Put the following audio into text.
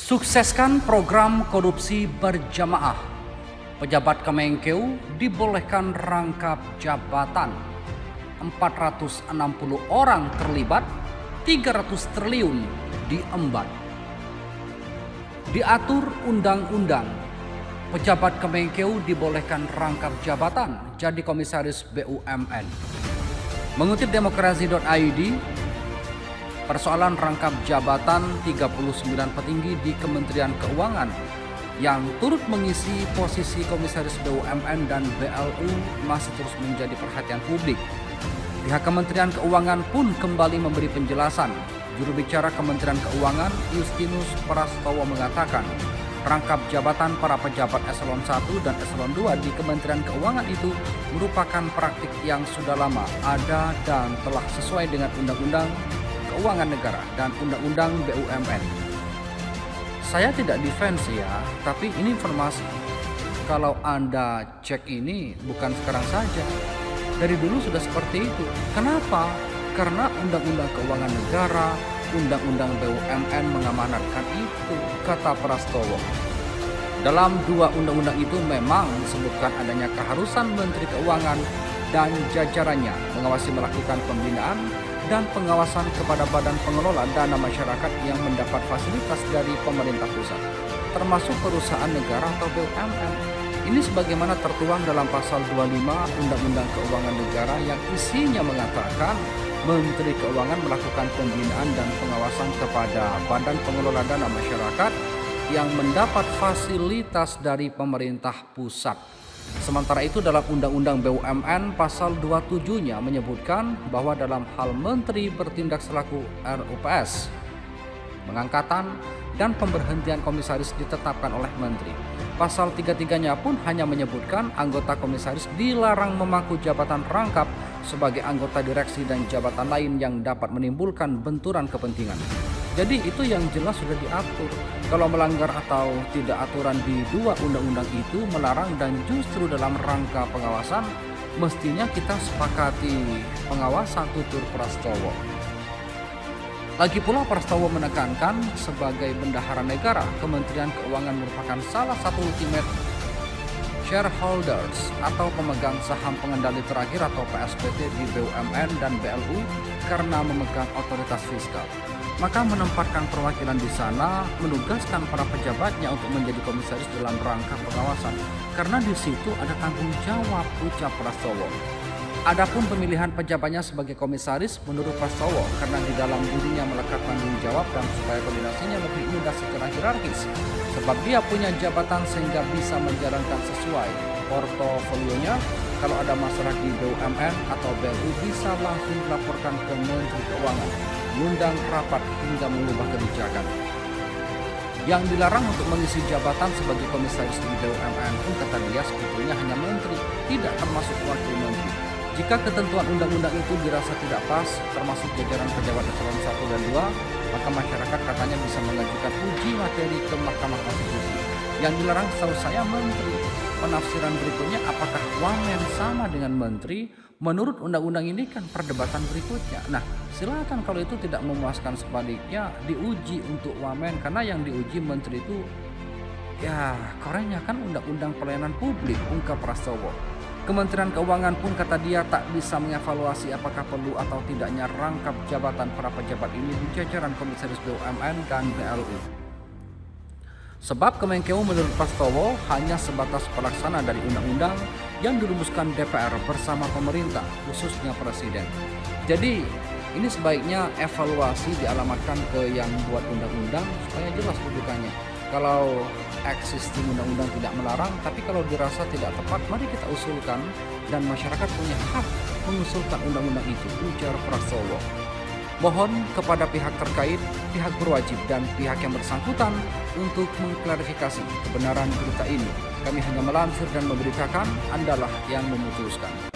Sukseskan program korupsi berjamaah. Pejabat Kemenkeu dibolehkan rangkap jabatan. 460 orang terlibat, 300 triliun diemban. Diatur undang-undang, pejabat Kemenkeu dibolehkan rangkap jabatan jadi komisaris BUMN. Mengutip demokrasi.id, persoalan rangkap jabatan 39 petinggi di Kementerian Keuangan yang turut mengisi posisi komisaris BUMN dan BLU masih terus menjadi perhatian publik. Pihak Kementerian Keuangan pun kembali memberi penjelasan. Juru bicara Kementerian Keuangan Justinus Prastowo mengatakan, rangkap jabatan para pejabat eselon 1 dan eselon 2 di Kementerian Keuangan itu merupakan praktik yang sudah lama ada dan telah sesuai dengan Undang-Undang Keuangan Negara dan Undang-Undang BUMN. Saya tidak defense ya, tapi ini informasi. Kalau Anda cek ini bukan sekarang saja, dari dulu sudah seperti itu. Kenapa? Karena Undang-Undang Keuangan Negara, Undang-Undang BUMN mengamanatkan itu, kata Prastowo. Dalam dua undang-undang itu memang disebutkan adanya keharusan Menteri Keuangan dan jajarannya mengawasi melakukan pembinaan dan pengawasan kepada badan pengelola dana masyarakat yang mendapat fasilitas dari pemerintah pusat, termasuk perusahaan negara atau BUMN. Ini sebagaimana tertuang dalam pasal 25 Undang-Undang Keuangan Negara yang isinya mengatakan Menteri Keuangan melakukan pembinaan dan pengawasan kepada badan pengelola dana masyarakat yang mendapat fasilitas dari pemerintah pusat. Sementara itu dalam Undang-Undang BUMN pasal 27-nya menyebutkan bahwa dalam hal menteri bertindak selaku RUPS, pengangkatan dan pemberhentian komisaris ditetapkan oleh menteri. Pasal 33-nya pun hanya menyebutkan anggota komisaris dilarang memangku jabatan rangkap sebagai anggota direksi dan jabatan lain yang dapat menimbulkan benturan kepentingan. Jadi itu yang jelas sudah diatur. Kalau melanggar atau tidak aturan di dua undang-undang itu melarang dan justru dalam rangka pengawasan, mestinya kita sepakati pengawasan, tutur Prastowo. Lagi pula Prastowo menekankan sebagai bendahara negara, Kementerian Keuangan merupakan salah satu ultimate shareholders atau pemegang saham pengendali terakhir atau PSBT di BUMN dan BLU karena memegang otoritas fiskal. Maka menempatkan perwakilan di sana, menugaskan para pejabatnya untuk menjadi komisaris dalam rangka pengawasan. Karena di situ ada tanggung jawab, ucap Prastowo. Adapun pemilihan pejabatnya sebagai komisaris menurut Prastowo karena di dalam dirinya melekat tanggung jawab dan supaya koordinasinya lebih mudah secara hierarkis. Sebab dia punya jabatan sehingga bisa menjalankan sesuai portofolionya. Kalau ada masalah di BUMN atau BLU bisa langsung dilaporkan ke Menteri Keuangan, mengundang rapat hingga mengubah kebijakan. Yang dilarang untuk mengisi jabatan sebagai komisaris di BUMN pun kata dia sebetulnya hanya menteri, tidak termasuk wakil menteri. Jika ketentuan undang-undang itu dirasa tidak pas, termasuk jajaran pejabat eselon 1 dan 2, maka masyarakat katanya bisa mengajukan uji materi ke Mahkamah Konstitusi. Yang dilarang setahu saya menteri. Penafsiran berikutnya apakah wamen sama dengan menteri? Menurut undang-undang ini kan perdebatan berikutnya. Nah, silakan kalau itu tidak memuaskan sebaliknya diuji untuk wamen karena yang diuji menteri itu ya korennya kan undang-undang pelayanan publik, ungkap Prastowo. Kementerian Keuangan pun kata dia tak bisa mengevaluasi apakah perlu atau tidaknya rangkap jabatan para pejabat ini di jajaran komisaris BUMN dan BLU. Sebab Kemenkeu menurut Prastowo hanya sebatas pelaksana dari undang-undang yang dirumuskan DPR bersama pemerintah, khususnya Presiden. Jadi ini sebaiknya evaluasi dialamatkan ke yang buat undang-undang supaya jelas rujukannya. Kalau existing undang-undang tidak melarang, tapi kalau dirasa tidak tepat, mari kita usulkan dan masyarakat punya hak mengusulkan undang-undang itu, ujar Prastowo. Mohon kepada pihak terkait, pihak berwajib dan pihak yang bersangkutan untuk mengklarifikasi kebenaran berita ini. Kami hanya melansir dan memberitakan, Andalah yang memutuskan.